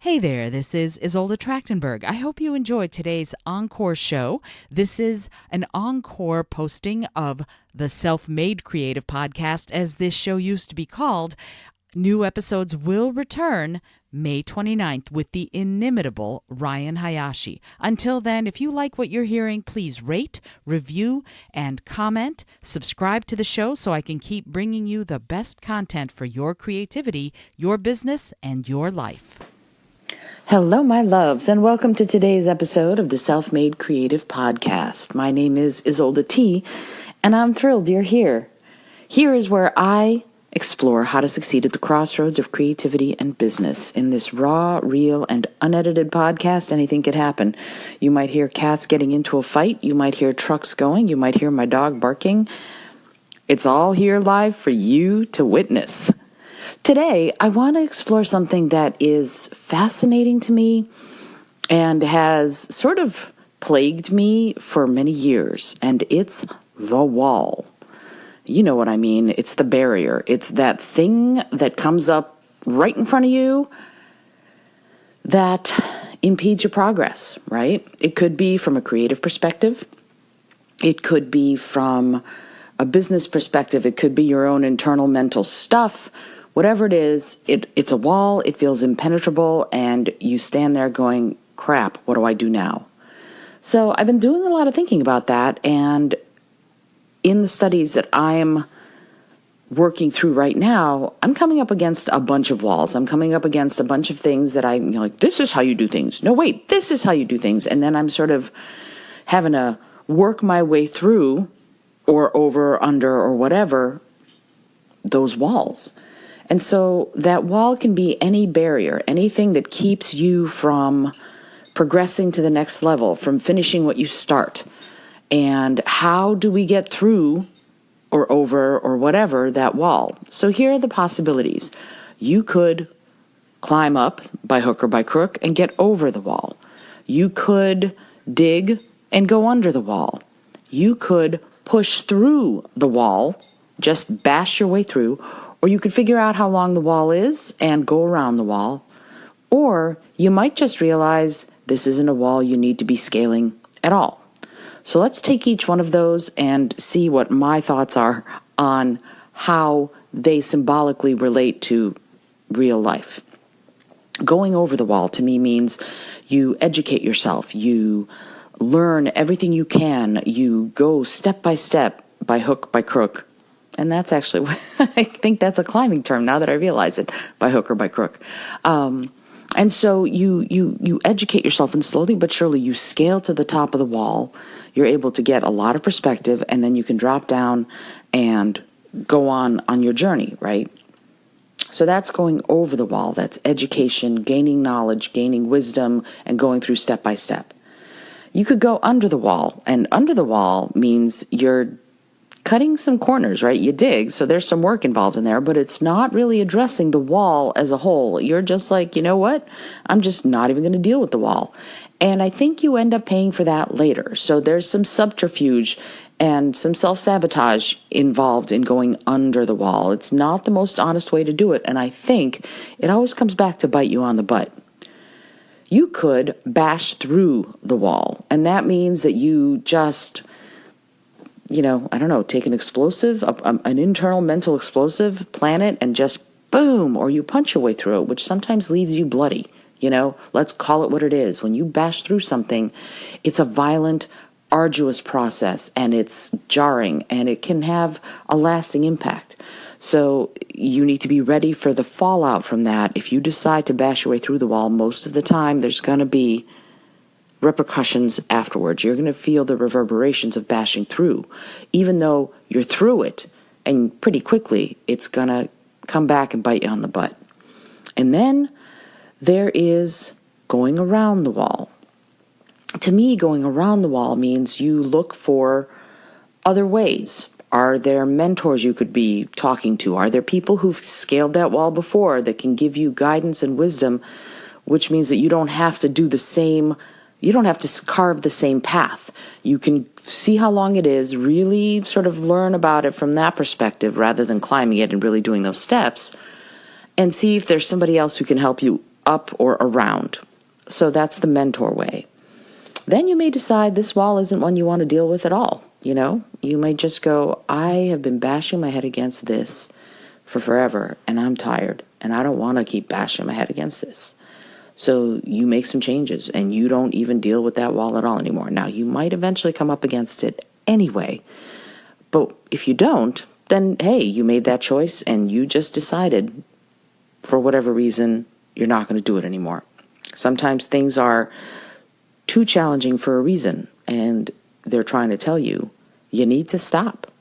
Hey there, this is Isolde Trachtenberg. I hope you enjoyed today's encore show. This is an encore posting of the Self-Made Creative Podcast, as this show used to be called. New episodes will return May 29th with the inimitable Ryan Hayashi. Until then, if you like what you're hearing, please rate, review, and comment. Subscribe to the show so I can keep bringing you the best content for your creativity, your business, and your life. Hello, my loves, and welcome to today's episode of the Self-Made Creative Podcast. My name is Isolde T, and I'm thrilled you're here. Here is where I explore how to succeed at the crossroads of creativity and business. In this raw, real, and unedited podcast, anything could happen. You might hear cats getting into a fight. You might hear trucks going. You might hear my dog barking. It's all here live for you to witness. Today, I want to explore something that is fascinating to me and has sort of plagued me for many years, and it's the wall. You know what I mean. It's the barrier. It's that thing that comes up right in front of you that impedes your progress, right? It could be from a creative perspective. It could be from a business perspective. It could be your own internal mental stuff. Whatever it is, it's a wall, it feels impenetrable, and you stand there going, crap, what do I do now? So I've been doing a lot of thinking about that, and in the studies that I'm working through right now, I'm coming up against a bunch of walls. I'm coming up against a bunch of things that I'm like, this is how you do things. No, wait, this is how you do things. And then I'm sort of having to work my way through or over, under, or whatever, those walls. And so that wall can be any barrier, anything that keeps you from progressing to the next level, from finishing what you start. And how do we get through or over or whatever that wall? So here are the possibilities. You could climb up by hook or by crook and get over the wall. You could dig and go under the wall. You could push through the wall, just bash your way through. Or you could figure out how long the wall is and go around the wall. Or you might just realize this isn't a wall you need to be scaling at all. So let's take each one of those and see what my thoughts are on how they symbolically relate to real life. Going over the wall to me means you educate yourself, you learn everything you can, you go step by step, by hook, by crook. And that's actually, I think that's a climbing term now that I realize it, by hook or by crook. And so you educate yourself, and slowly but surely you scale to the top of the wall. You're able to get a lot of perspective, and then you can drop down and go on your journey, right? So that's going over the wall. That's education, gaining knowledge, gaining wisdom, and going through step by step. You could go under the wall, and under the wall means you're cutting some corners, right? You dig, so there's some work involved in there, but it's not really addressing the wall as a whole. You're just like, you know what? I'm just not even going to deal with the wall. And I think you end up paying for that later. So there's some subterfuge and some self-sabotage involved in going under the wall. It's not the most honest way to do it, and I think it always comes back to bite you on the butt. You could bash through the wall, and that means that you just, take an explosive, an internal mental explosive, plant it, and just boom, or you punch your way through it, which sometimes leaves you bloody. Let's call it what it is. When you bash through something, it's a violent, arduous process, and it's jarring, and it can have a lasting impact. So you need to be ready for the fallout from that. If you decide to bash your way through the wall, most of the time there's going to be repercussions afterwards. You're going to feel the reverberations of bashing through. Even though you're through it, and pretty quickly, it's going to come back and bite you on the butt. And then there is going around the wall. To me, going around the wall means you look for other ways. Are there mentors you could be talking to? Are there people who've scaled that wall before that can give you guidance and wisdom, which means that you don't have to do the same. You don't have to carve the same path. You can see how long it is, really sort of learn about it from that perspective rather than climbing it and really doing those steps, and see if there's somebody else who can help you up or around. So that's the mentor way. Then you may decide this wall isn't one you want to deal with at all. You may just go, I have been bashing my head against this for forever, and I'm tired, and I don't want to keep bashing my head against this. So you make some changes, and you don't even deal with that wall at all anymore. Now, you might eventually come up against it anyway, but if you don't, then hey, you made that choice, and you just decided, for whatever reason, you're not going to do it anymore. Sometimes things are too challenging for a reason, and they're trying to tell you, you need to stop.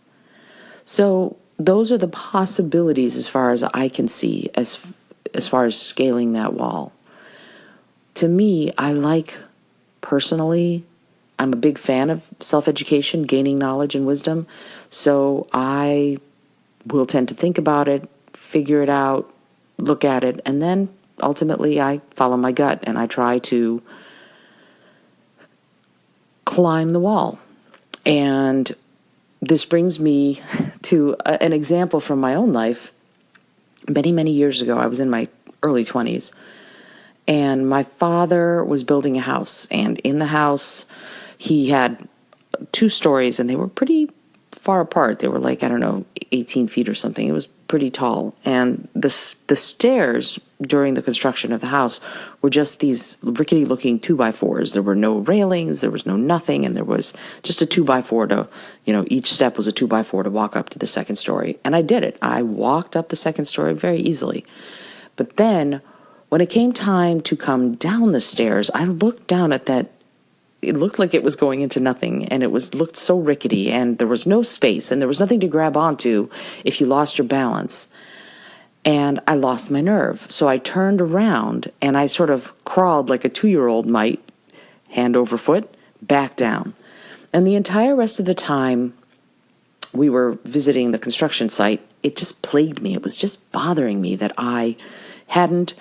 So those are the possibilities as far as I can see, as far as scaling that wall. To me, personally, I'm a big fan of self-education, gaining knowledge and wisdom. So I will tend to think about it, figure it out, look at it, and then ultimately I follow my gut and I try to climb the wall. And this brings me to an example from my own life. Many, many years ago, I was in my early 20s, and my father was building a house. And in the house, he had 2 stories, and they were pretty far apart. They were 18 feet or something. It was pretty tall. And the stairs during the construction of the house were just these rickety-looking 2x4s. There were no railings, there was no nothing, and there was just a 2x4 to, each step was a 2x4 to walk up to the second story. And I did it. I walked up the second story very easily. But then, when it came time to come down the stairs, I looked down at that. It looked like it was going into nothing, and it looked so rickety, and there was no space, and there was nothing to grab onto if you lost your balance. And I lost my nerve. So I turned around, and I sort of crawled like a 2-year-old might, hand over foot, back down. And the entire rest of the time we were visiting the construction site, it just plagued me. It was just bothering me that I hadn't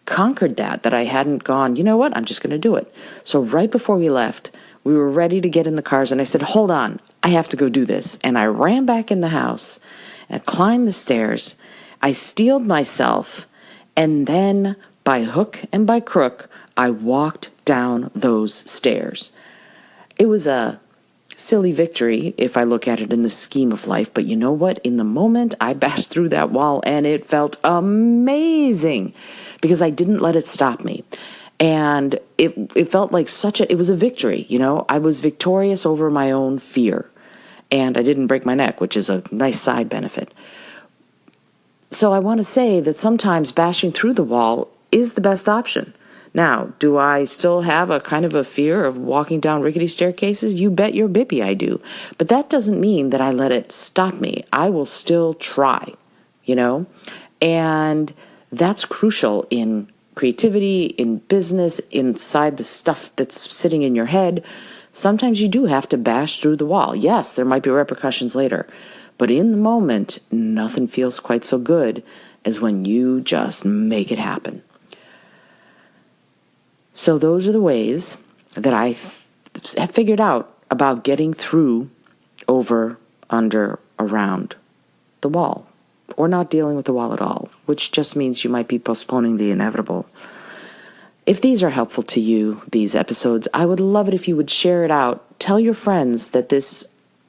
conquered that I hadn't gone, you know what, I'm just going to do it. So right before we left, we were ready to get in the cars, and I said, hold on, I have to go do this. And I ran back in the house and climbed the stairs. I steeled myself, and then by hook and by crook, I walked down those stairs. It was a silly victory if I look at it in the scheme of life, but you know what? In the moment, I bashed through that wall, and it felt amazing because I didn't let it stop me. And it felt like it was a victory, I was victorious over my own fear, and I didn't break my neck, which is a nice side benefit. So I want to say that sometimes bashing through the wall is the best option. Now, do I still have a kind of a fear of walking down rickety staircases? You bet your bippy I do. But that doesn't mean that I let it stop me. I will still try, And that's crucial in creativity, in business, inside the stuff that's sitting in your head. Sometimes you do have to bash through the wall. Yes, there might be repercussions later. But in the moment, nothing feels quite so good as when you just make it happen. So those are the ways that I have figured out about getting through, over, under, around the wall, or not dealing with the wall at all, which just means you might be postponing the inevitable. If these are helpful to you, these episodes, I would love it if you would share it out. Tell your friends that this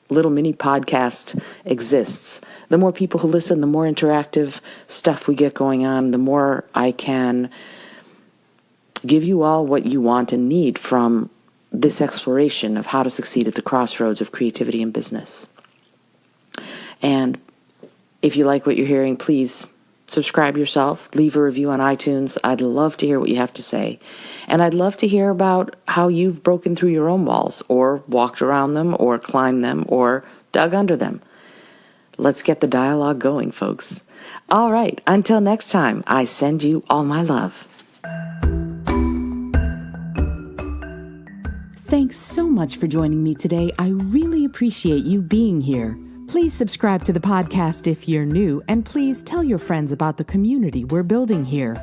little mini podcast exists. The more people who listen, the more interactive stuff we get going on, the more I can give you all what you want and need from this exploration of how to succeed at the crossroads of creativity and business. And if you like what you're hearing, please subscribe yourself, leave a review on iTunes. I'd love to hear what you have to say. And I'd love to hear about how you've broken through your own walls, or walked around them, or climbed them, or dug under them. Let's get the dialogue going, folks. All right, until next time, I send you all my love. Thanks so much for joining me today. I really appreciate you being here. Please subscribe to the podcast if you're new, and please tell your friends about the community we're building here.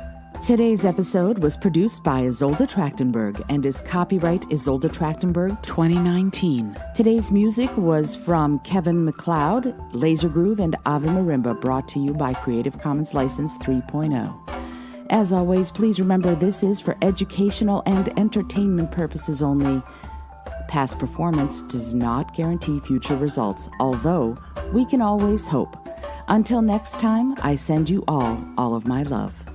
Today's episode was produced by Isolde Trachtenberg and is copyright Isolde Trachtenberg 2019. Today's music was from Kevin MacLeod, Laser Groove, and Ave Marimba, brought to you by Creative Commons License 3.0. As always, please remember this is for educational and entertainment purposes only. Past performance does not guarantee future results, although we can always hope. Until next time, I send you all of my love.